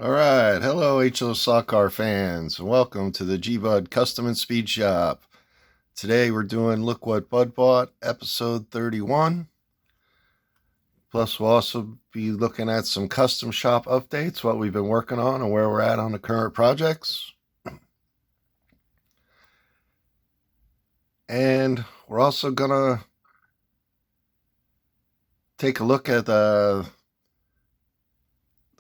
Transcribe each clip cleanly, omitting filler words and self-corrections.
Alright, hello HO Stock Car fans, and welcome to the GBud Custom and Speed Shop. Today we're doing Look What Bud Bought, episode 31. Plus we'll also be looking at some custom shop updates, what we've been working on and where we're at on the current projects. And we're also going to take a look at the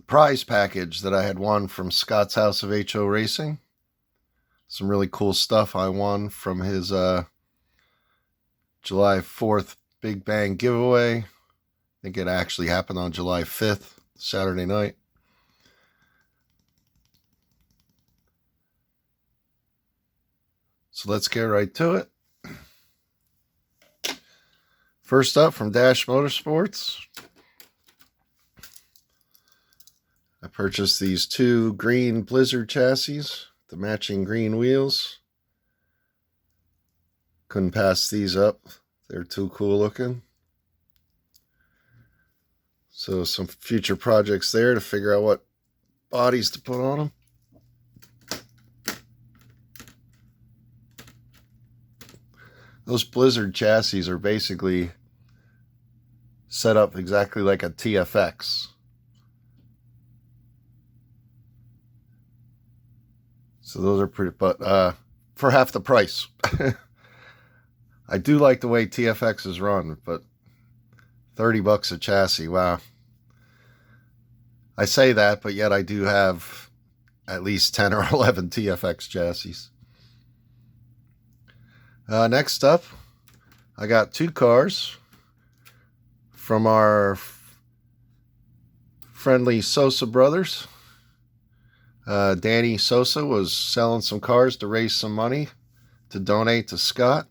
prize package that I had won from Scott's House of HO Racing. Some really cool stuff I won from his July 4th Big Bang giveaway. I think it actually happened on July 5th, Saturday night. So let's get right to it. First up, from Dash Motorsports, I purchased these two green Blizzard chassis, the matching green wheels. Couldn't pass these up. They're too cool looking. So some future projects there to figure out what bodies to put on them. Those Blizzard chassis are basically set up exactly like a TFX. So those are pretty, but for half the price. I do like the way TFX is run, but $30 a chassis, wow. I say that, but yet I do have at least 10 or 11 TFX chassis. Next up, I got two cars from our friendly Sosa Brothers. Danny Sosa was selling some cars to raise some money to donate to Scott.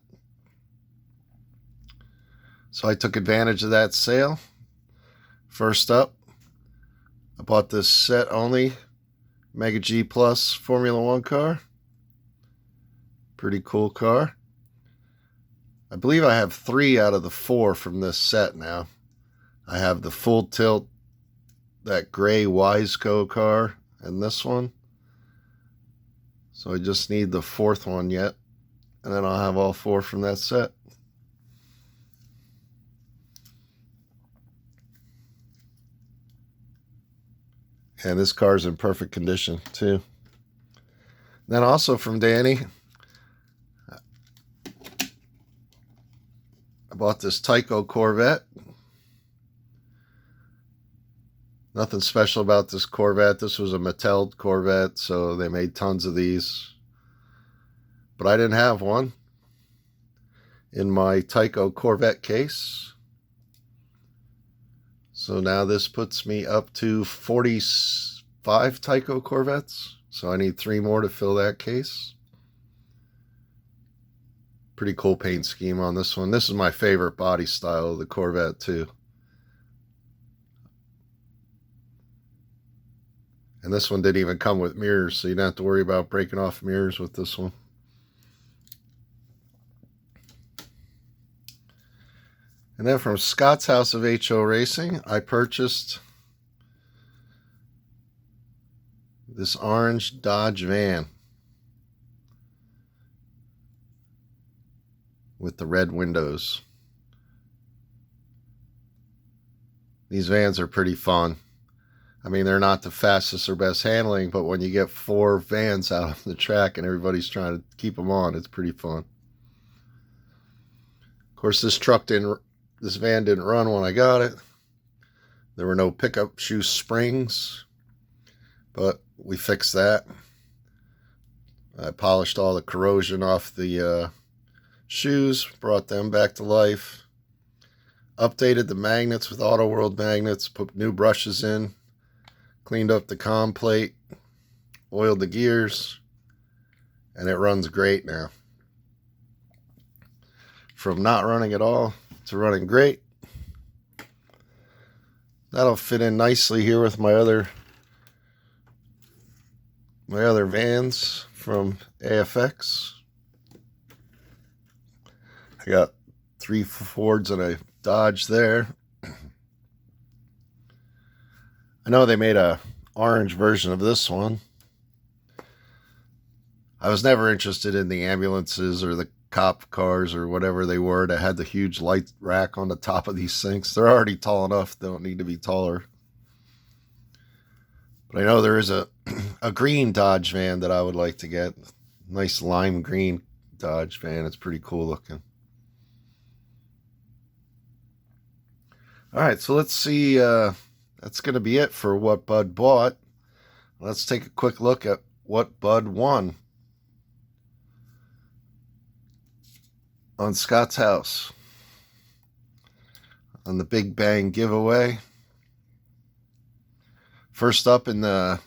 So I took advantage of that sale. First up, I bought this set only Mega G Plus Formula One car. Pretty cool car. I believe I have 3 out of the 4 from this set now. I have the full tilt, that gray Wiseco car, and this one. So I just need the 4th one yet, and then I'll have all 4 from that set. And this car's in perfect condition too. Then also from Danny, I bought this Tao Corvette. Nothing special about this Corvette. This was a Mattel Corvette, so they made tons of these. But I didn't have one in my Tao Corvette case. So now this puts me up to 45 Tao Corvettes. So I need 3 more to fill that case. Pretty cool paint scheme on this one. This is my favorite body style of the Corvette too. And this one didn't even come with mirrors, so you don't have to worry about breaking off mirrors with this one. And then from Scott's House of HO Racing, I purchased this orange Dodge van with the red windows. These vans are pretty fun. I mean, they're not the fastest or best handling, but when you get 4 vans out on the track and everybody's trying to keep them on, it's pretty fun. Of course, this van didn't run when I got it. There were no pickup shoe springs, but we fixed that. I polished all the corrosion off the shoes, brought them back to life, updated the magnets with Auto World magnets, put new brushes in, cleaned up the comm plate, oiled the gears, and it runs great now. From not running at all to running great. That'll fit in nicely here with my other vans from AFX. I got 3 Fords and a Dodge there. I know they made a orange version of this one. I was never interested in the ambulances or the cop cars or whatever they were that had the huge light rack on the top of these things. They're already tall enough. They don't need to be taller. But I know there is a green Dodge van that I would like to get. Nice lime green Dodge van. It's pretty cool looking. Alright, so let's see. That's going to be it for what Bud bought. Let's take a quick look at what Bud won on Scott's house on the Big Bang giveaway. First up in the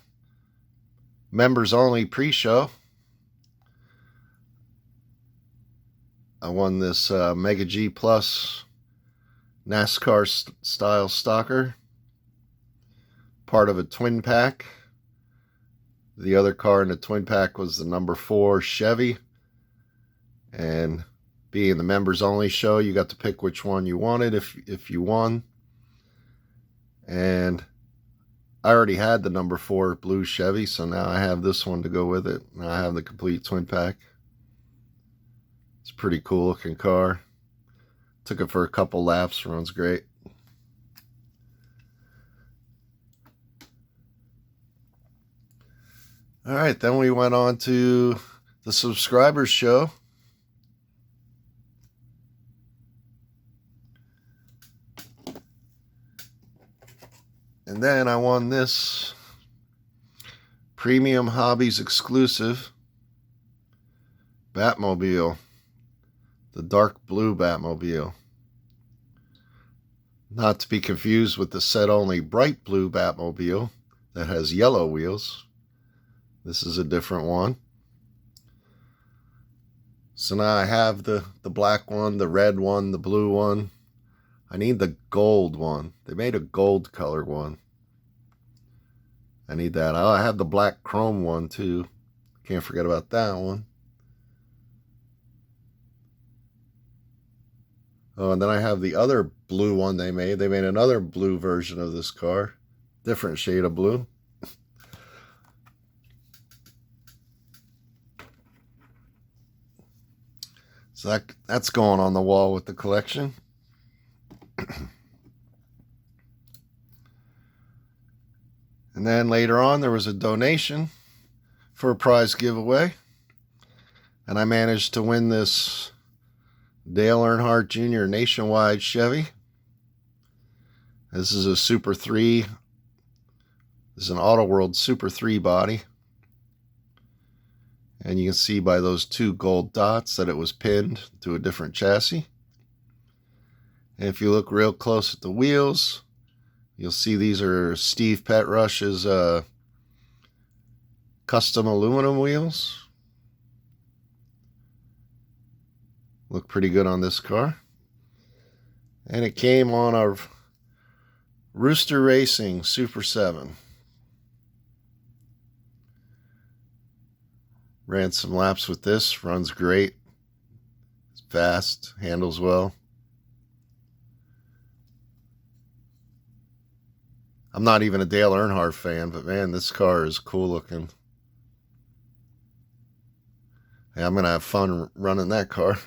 members only pre-show, I won this Mega G Plus NASCAR style stalker, part of a twin pack. The other car in the twin pack was the number 4 Chevy, and being the members only show, you got to pick which one you wanted if you won. And I already had the number 4 blue Chevy, so now I have this one to go with it. Now I have the complete twin pack. It's a pretty cool looking car. Took it for a couple laps, runs great. Alright, then we went on to the subscribers show. And then I won this Premium Hobbies exclusive Batmobile, the dark blue Batmobile. Not to be confused with the set only bright blue Batmobile that has yellow wheels. This is a different one. So now I have the black one, the red one, the blue one. I need the gold one. They made a gold color one. I need that. I have the black chrome one too. Can't forget about that one. Oh, and then I have the other blue one they made. They made another blue version of this car. Different shade of blue. So that's going on the wall with the collection. And then later on, there was a donation for a prize giveaway. And I managed to win this Dale Earnhardt Jr. Nationwide Chevy. This is a Super 3. This is an Auto World Super 3 body. And you can see by those 2 gold dots that it was pinned to a different chassis. And if you look real close at the wheels, you'll see these are Steve Petrush's custom aluminum wheels. Look pretty good on this car. And it came on our Rooster Racing Super 7. Ran some laps with this. Runs great. It's fast. Handles well. I'm not even a Dale Earnhardt fan, but man, this car is cool looking. Yeah, I'm going to have fun running that car.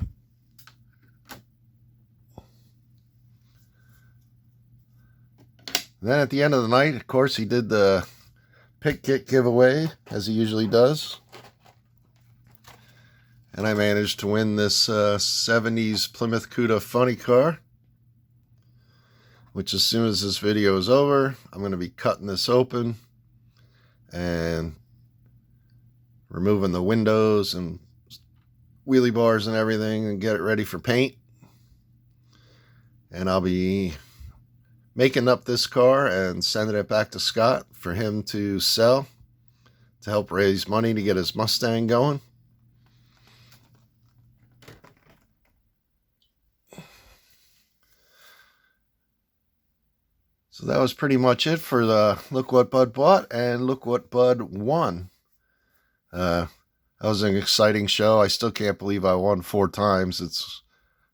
And then at the end of the night, of course, he did the pit kit giveaway, as he usually does. And I managed to win this 70s Plymouth Cuda funny car, which as soon as this video is over, I'm going to be cutting this open and removing the windows and wheelie bars and everything and get it ready for paint. And I'll be making up this car and sending it back to Scott for him to sell to help raise money to get his Mustang going. So that was pretty much it for the Look What Bud Bought and Look What Bud Won. That was an exciting show. I still can't believe I won 4 times.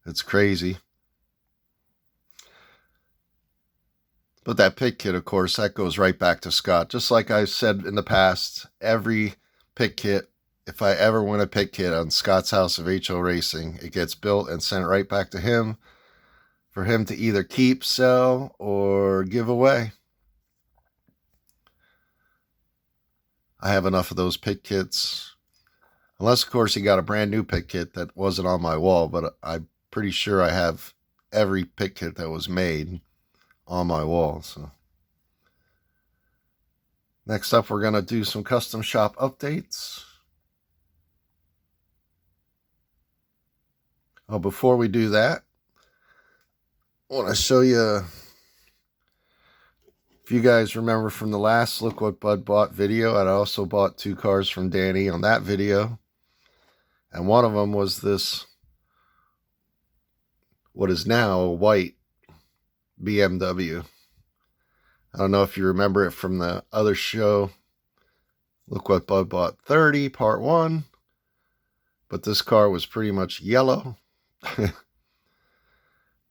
It's crazy. But that pit kit, of course, that goes right back to Scott. Just like I've said in the past, every pit kit, if I ever win a pit kit on Scott's House of HO Racing, it gets built and sent right back to him for him to either keep, sell, or give away. I have enough of those pit kits. Unless, of course, he got a brand new pit kit that wasn't on my wall, but I'm pretty sure I have every pit kit that was made on my wall. So next up, we're going to do some custom shop updates. Oh, before we do that, I want to show you, if you guys remember from the last Look What Bud Bought video, I also bought 2 cars from Danny on that video. And one of them was this, what is now a white BMW. I don't know if you remember it from the other show, Look What Bud Bought 30, part 1. But this car was pretty much yellow.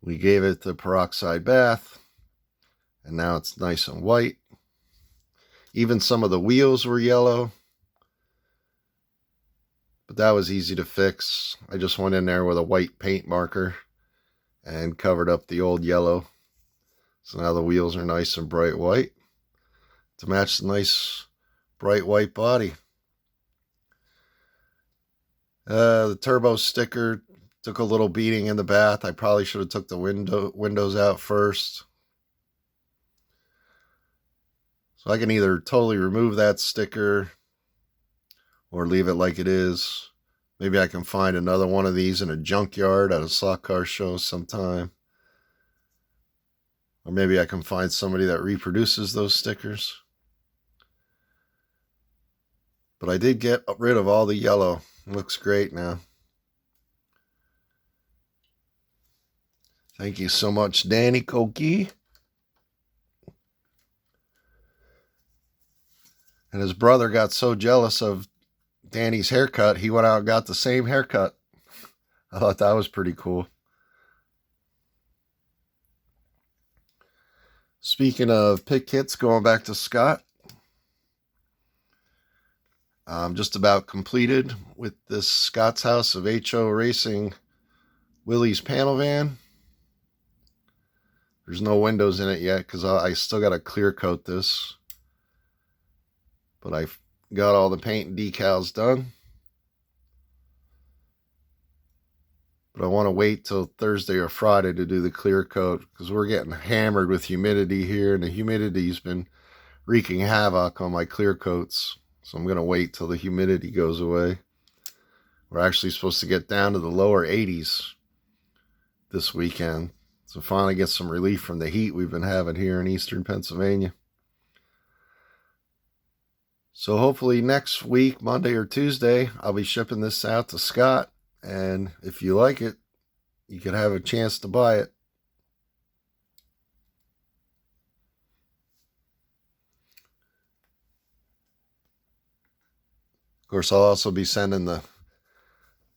We gave it the peroxide bath, and now it's nice and white. Even some of the wheels were yellow, but that was easy to fix. I just went in there with a white paint marker and covered up the old yellow. So now the wheels are nice and bright white to match the nice bright white body. The turbo sticker took a little beating in the bath. I probably should have took the windows out first. So I can either totally remove that sticker or leave it like it is. Maybe I can find another one of these in a junkyard at a slot car show sometime. Or maybe I can find somebody that reproduces those stickers. But I did get rid of all the yellow. It looks great now. Thank you so much, Danny Koki. And his brother got so jealous of Danny's haircut, he went out and got the same haircut. I thought that was pretty cool. Speaking of pit kits, going back to Scott, I'm just about completed with this Scott's House of HO Racing Willies Panel van. There's no windows in it yet because I still got to clear coat this. But I got all the paint and decals done. But I want to wait till Thursday or Friday to do the clear coat because we're getting hammered with humidity here, and the humidity's been wreaking havoc on my clear coats. So I'm going to wait till the humidity goes away. We're actually supposed to get down to the lower 80s this weekend. So finally get some relief from the heat we've been having here in eastern Pennsylvania. So hopefully next week, Monday or Tuesday, I'll be shipping this out to Scott. And if you like it, you could have a chance to buy it. Of course, I'll also be sending the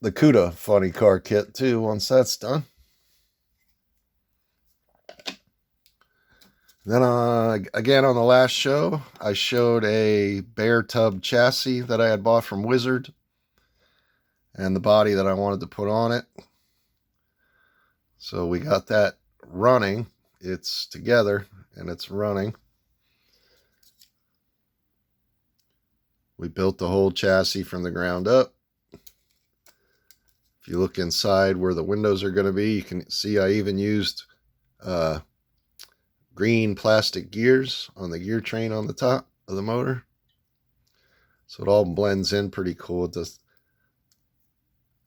CUDA funny car kit too once that's done. Then again on the last show, I showed a bare tub chassis that I had bought from Wizard and the body that I wanted to put on it. So we got that running. It's together and it's running. We built the whole chassis from the ground up. If you look inside where the windows are going to be, you can see I even used green plastic gears on the gear train on the top of the motor. So it all blends in pretty cool.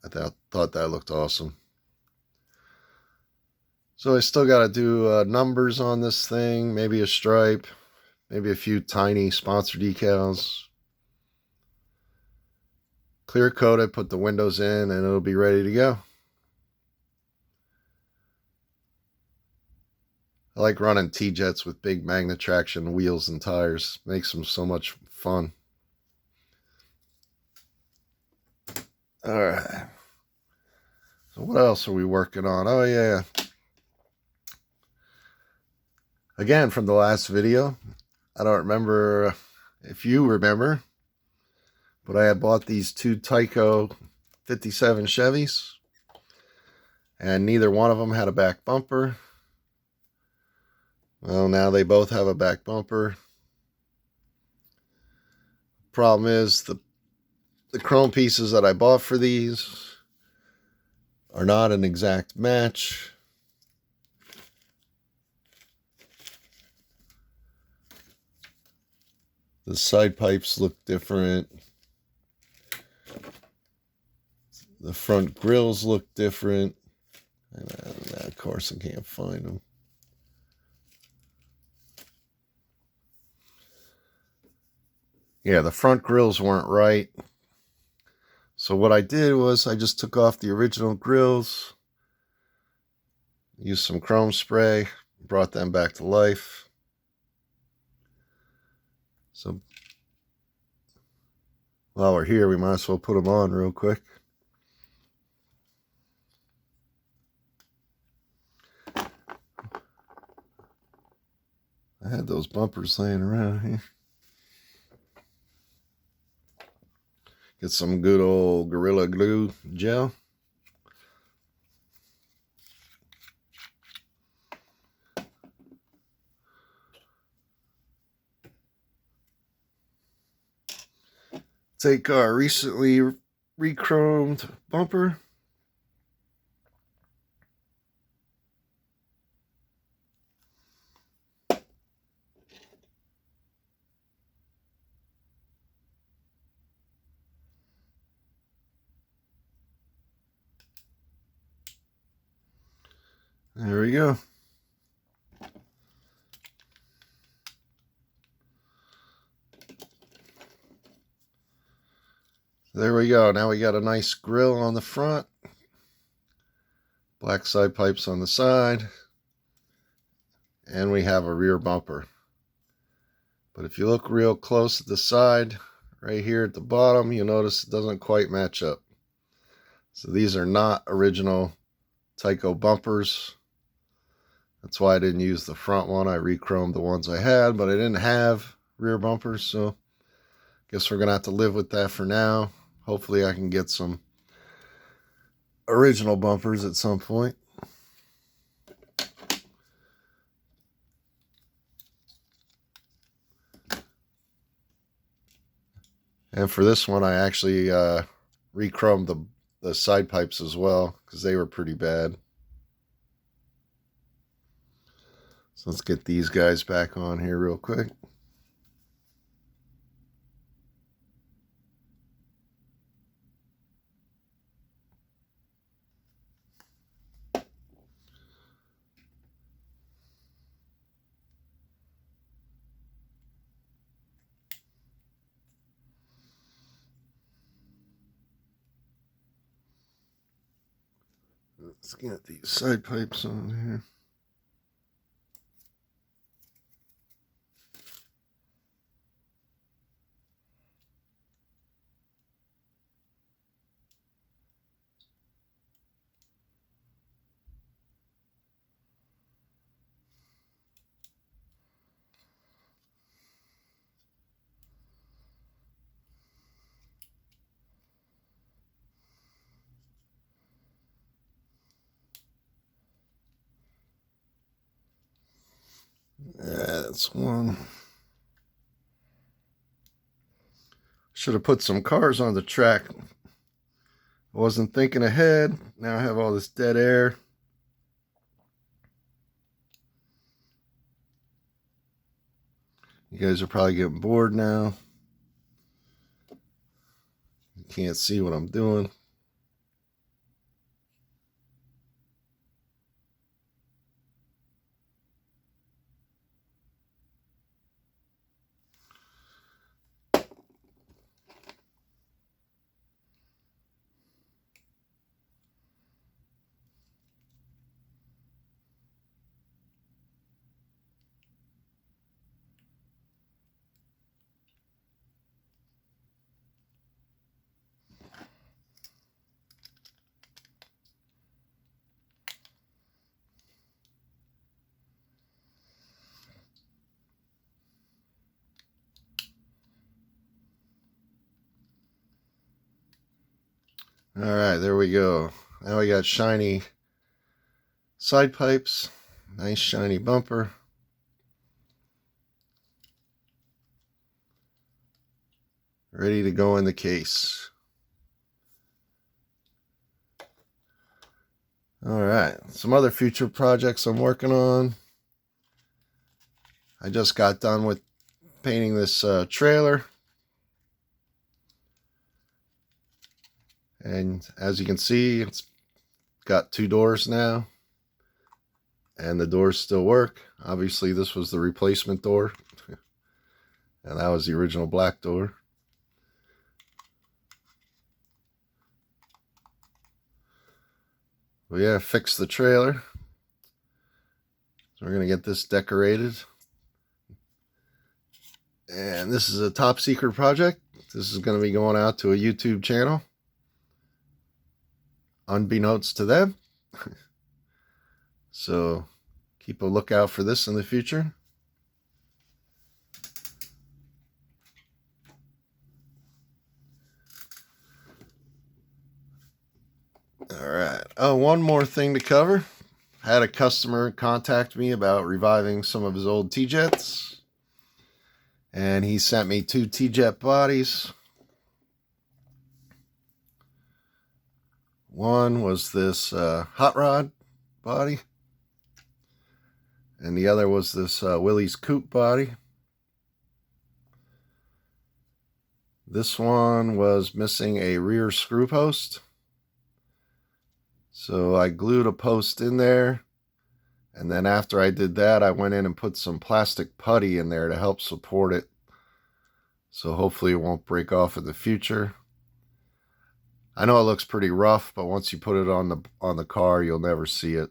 I thought that looked awesome. So I still got to do numbers on this thing, maybe a stripe, maybe a few tiny sponsor decals. Clear coat it, put the windows in, and it'll be ready to go. I like running T-Jets with big magnet traction wheels and tires. Makes them so much fun. All right. So what else are we working on? Oh, yeah. Again, from the last video, I don't remember if you remember, but I had bought these two Tyco 57 Chevys, and neither one of them had a back bumper. Well, now they both have a back bumper. Problem is, the chrome pieces that I bought for these are not an exact match. The side pipes look different. The front grills look different. And of course, I can't find them. Yeah, the front grills weren't right. So what I did was I just took off the original grills, used some chrome spray, brought them back to life. So while we're here, we might as well put them on real quick. I had those bumpers laying around here. Get some good old Gorilla Glue gel. Take our recently re-chromed bumper. There we go. There we go. Now we got a nice grill on the front. Black side pipes on the side. And we have a rear bumper. But if you look real close at the side, right here at the bottom, you'll notice it doesn't quite match up. So these are not original Tyco bumpers. That's why I didn't use the front one. I re-chromed the ones I had, but I didn't have rear bumpers, so guess we're gonna have to live with that for now. Hopefully I can get some original bumpers at some point. And for this one, I actually re-chromed the side pipes as well, because they were pretty bad. So let's get these guys back on here real quick. Let's get these side pipes on here. Yeah, that's one. Should have put some cars on the track. I wasn't thinking ahead. Now I have all this dead air. You guys are probably getting bored now. You can't see what I'm doing. Alright, there we go. Now we got shiny side pipes. Nice shiny bumper. Ready to go in the case. Alright, some other future projects I'm working on. I just got done with painting this trailer. And as you can see, it's got 2 doors now. And the doors still work. Obviously, this was the replacement door. And that was the original black door. Well, yeah, fix the trailer. So we're going to get this decorated. And this is a top secret project. This is going to be going out to a YouTube channel. Unbeknownst to them. So keep a lookout for this in the future. Alright. Oh, one more thing to cover. I had a customer contact me about reviving some of his old T-Jets. And he sent me 2 T-Jet bodies. One was this hot rod body. And the other was this Willies coupe body. This one was missing a rear screw post. So I glued a post in there. And then after I did that, I went in and put some plastic putty in there to help support it. So hopefully it won't break off in the future. I know it looks pretty rough, but once you put it on the car, you'll never see it.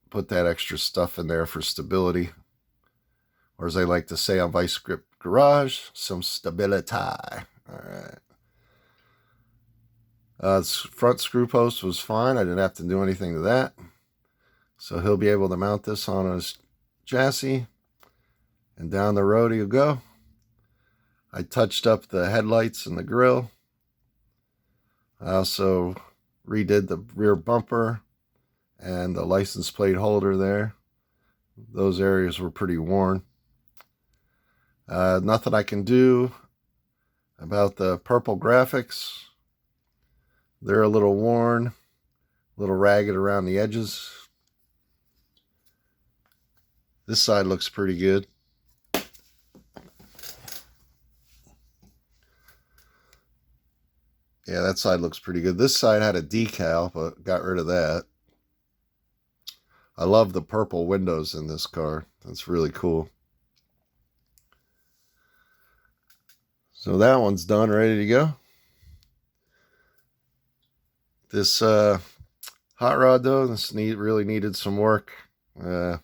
Put that extra stuff in there for stability. Or as I like to say on Vice Grip Garage, some stability. Alright. This front screw post was fine. I didn't have to do anything to that. So he'll be able to mount this on his chassis. And down the road he'll go. I touched up the headlights and the grille. I also redid the rear bumper and the license plate holder there. Those areas were pretty worn. Nothing I can do about the purple graphics. They're a little worn, a little ragged around the edges. This side looks pretty good. Yeah, that side looks pretty good. This side had a decal, but got rid of that. I love the purple windows in this car. That's really cool. So that one's done, ready to go. This hot rod, though, this really needed some work. It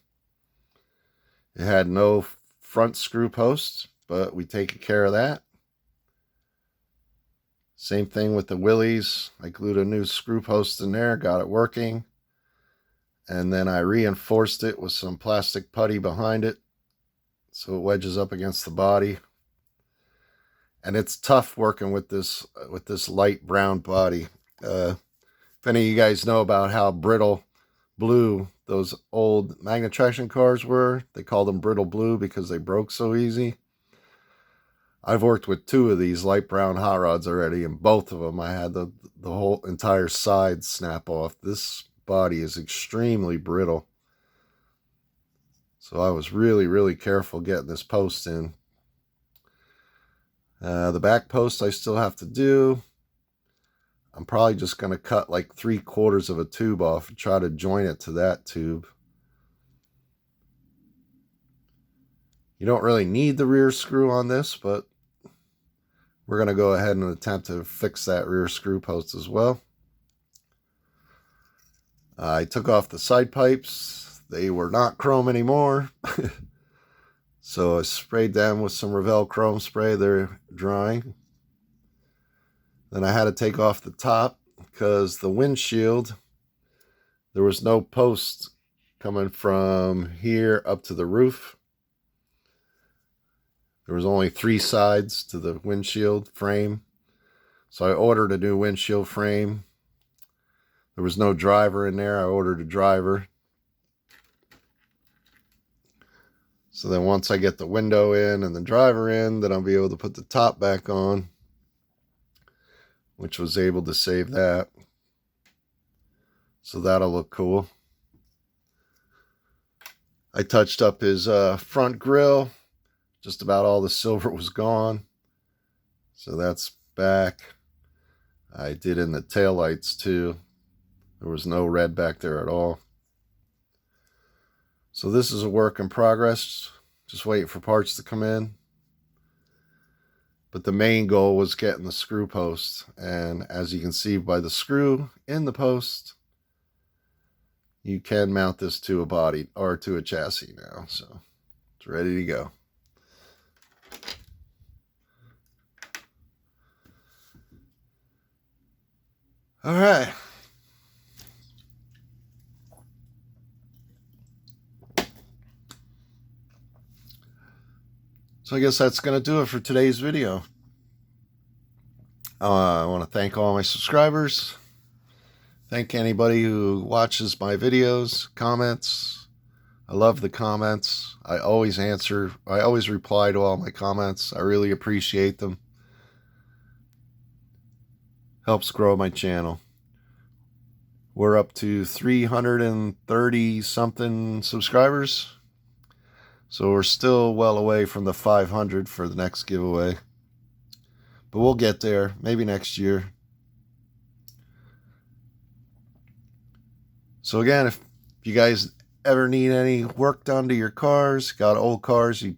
had no front screw posts, but we taken care of that. Same thing with the Willies. I glued a new screw post in there, got it working. And then I reinforced it with some plastic putty behind it so it wedges up against the body. And it's tough working with this light brown body. If any of you guys know about how brittle blue those old magnet traction cars were, they called them brittle blue because they broke so easy. I've worked with 2 of these light brown hot rods already, and both of them I had the whole entire side snap off. This body is extremely brittle. So I was really, really careful getting this post in. The back post I still have to do. I'm probably just going to cut like 3/4 of a tube off and try to join it to that tube. You don't really need the rear screw on this, but we're going to go ahead and attempt to fix that rear screw post as well. I took off the side pipes. They were not chrome anymore. So I sprayed them with some Revell chrome spray. They're drying. Then I had to take off the top because the windshield, there was no post coming from here up to the roof. There was only 3 sides to the windshield frame. So I ordered a new windshield frame. There was no driver in there. I ordered a driver. So then once I get the window in and the driver in, then I'll be able to put the top back on, which was able to save that. So that'll look cool. I touched up his front grille. Just about all the silver was gone. So that's back. I did in the taillights too. There was no red back there at all. So this is a work in progress. Just waiting for parts to come in. But the main goal was getting the screw post. And as you can see by the screw in the post, you can mount this to a body or to a chassis now. So it's ready to go. All right. So I guess that's going to do it for today's video. I want to thank all my subscribers. Thank anybody who watches my videos, comments. I love the comments. I always answer. I always reply to all my comments. I really appreciate them. Helps grow my channel. We're up to 330 something subscribers. So we're still well away from the 500 for the next giveaway. But we'll get there, maybe next year. So again, if you guys ever need any work done to your cars, got old cars you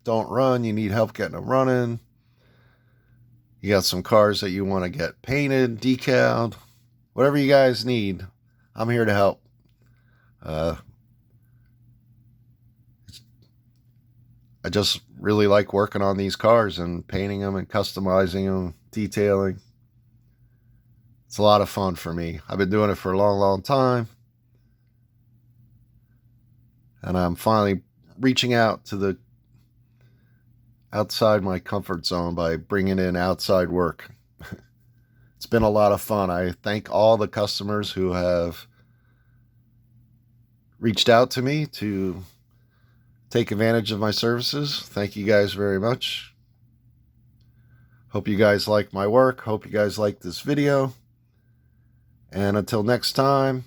don't run, you need help getting them running, you got some cars that you want to get painted, decaled, whatever you guys need, I'm here to help. I just really like working on these cars and painting them and customizing them, detailing. It's a lot of fun for me. I've been doing it for a long, long time. And I'm finally reaching out to the outside my comfort zone by bringing in outside work. It's been a lot of fun. I thank all the customers who have reached out to me to take advantage of my services. Thank you guys very much. Hope you guys like my work. Hope you guys like this video. And until next time,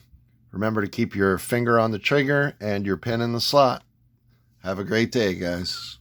remember to keep your finger on the trigger and your pin in the slot. Have a great day, guys.